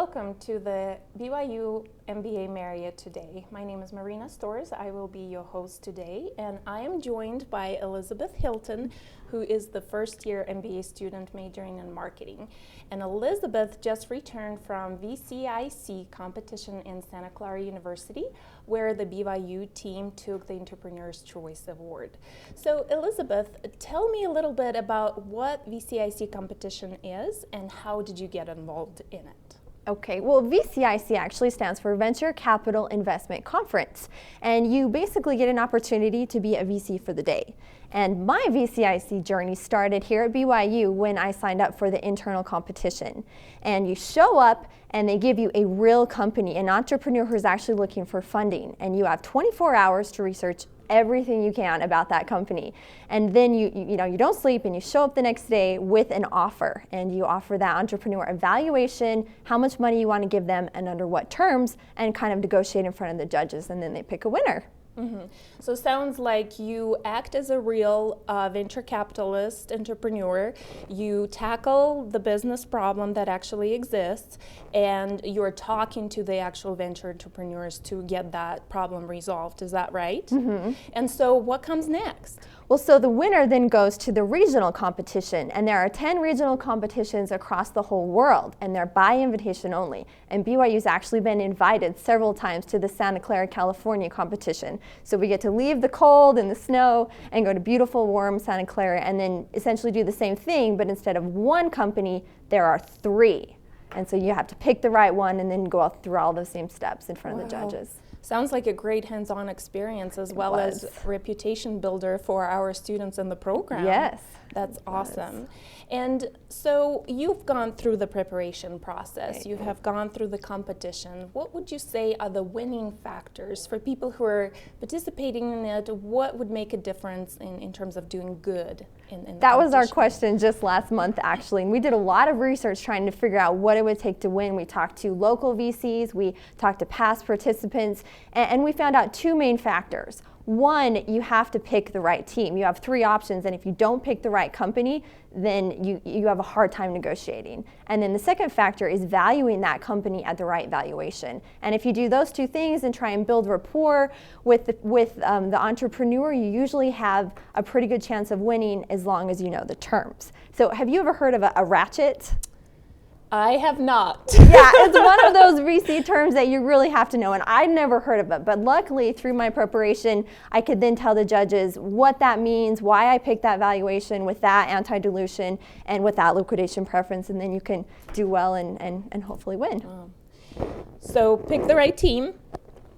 Welcome to the BYU MBA Marriott today. My name is Marina Stores. I will be your host today, and I am joined by Elizabeth Hilton, who is the first-year MBA student majoring in marketing. And Elizabeth just returned from VCIC Competition in Santa Clara University, where the BYU team took the Entrepreneur's Choice Award. So Elizabeth, tell me a little bit about what VCIC Competition is and how did you get involved in it? Okay, well, VCIC actually stands for Venture Capital Investment Conference, and you basically get an opportunity to be a VC for the day. And my VCIC journey started here at BYU when I signed up for the internal competition. And you show up and they give you a real company, an entrepreneur who's actually looking for funding, and you have 24 hours to research everything you can about that company. And then you don't sleep and you show up the next day with an offer, and you offer that entrepreneur a valuation, how much money you want to give them and under what terms, and kind of negotiate in front of the judges, and then they pick a winner. Mm-hmm. So it sounds like you act as a real venture capitalist entrepreneur. You tackle the business problem that actually exists, and you're talking to the actual venture entrepreneurs to get that problem resolved. Is that right? Mm-hmm. And so what comes next? Well, so the winner then goes to the regional competition, and there are 10 regional competitions across the whole world, and they're by invitation only. And BYU's actually been invited several times to the Santa Clara, California competition. So we get to leave the cold and the snow and go to beautiful, warm Santa Clara, and then essentially do the same thing, but instead of one company, there are 3. And so you have to pick the right one and then go out through all those same steps in front of the judges. Sounds like a great hands-on experience as well as reputation builder for our students in the program. Yes. That's awesome. And so you've gone through the preparation process. Right. You have gone through the competition. What would you say are the winning factors for people who are participating in it? What would make a difference in terms of doing good in the That was our competition? question just last month, actually. And we did a lot of research trying to figure out what it would take to win. We talked to local VCs, we talked to past participants, and we found out 2 main factors. One, you have to pick the right team. You have 3 options, and if you don't pick the right company, then you have a hard time negotiating. And then the second factor is valuing that company at the right valuation. And if you do those 2 things and try and build rapport with the entrepreneur, you usually have a pretty good chance of winning as long as you know the terms. So have you ever heard of a ratchet? I have not. Yeah, it's one of those VC terms that you really have to know, and I'd never heard of it. But luckily, through my preparation, I could then tell the judges what that means, why I picked that valuation with that anti-dilution and with that liquidation preference, and then you can do well and hopefully win. Wow. So pick the right team,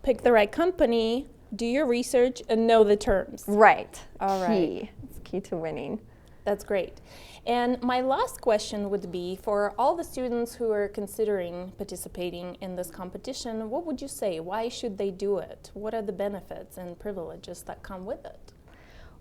pick the right company, do your research, and know the terms. Right. All right. Key. It's key to winning. That's great. And my last question would be, for all the students who are considering participating in this competition, what would you say? Why should they do it? What are the benefits and privileges that come with it?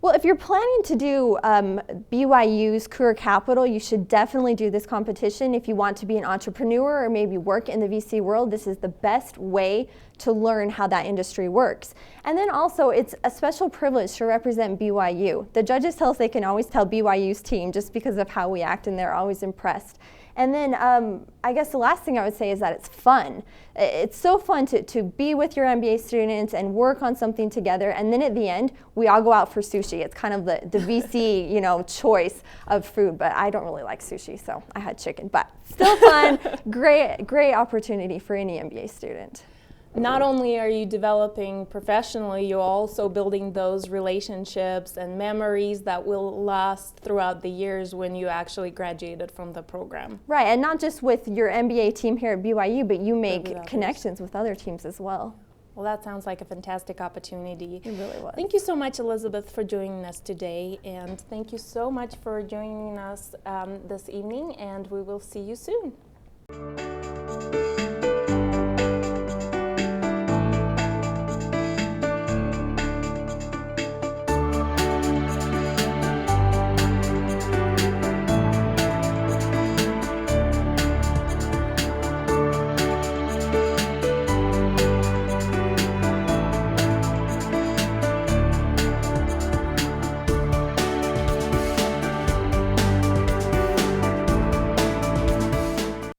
Well, if you're planning to do BYU's Career Capital, you should definitely do this competition. If you want to be an entrepreneur or maybe work in the VC world, this is the best way to learn how that industry works. And then also, it's a special privilege to represent BYU. The judges tell us they can always tell BYU's team just because of how we act, and they're always impressed. And then I guess the last thing I would say is that it's fun. It's so fun to be with your MBA students and work on something together. And then at the end, we all go out for sushi. It's kind of the VC choice of food. But I don't really like sushi, so I had chicken. But still fun, great opportunity for any MBA student. Not only are you developing professionally, you're also building those relationships and memories that will last throughout the years when you actually graduated from the program. Right, and not just with your MBA team here at BYU, but you make connections with other teams as well. Well, that sounds like a fantastic opportunity. It really was. Thank you so much, Elizabeth, for joining us today, and thank you so much for joining us this evening, and we will see you soon.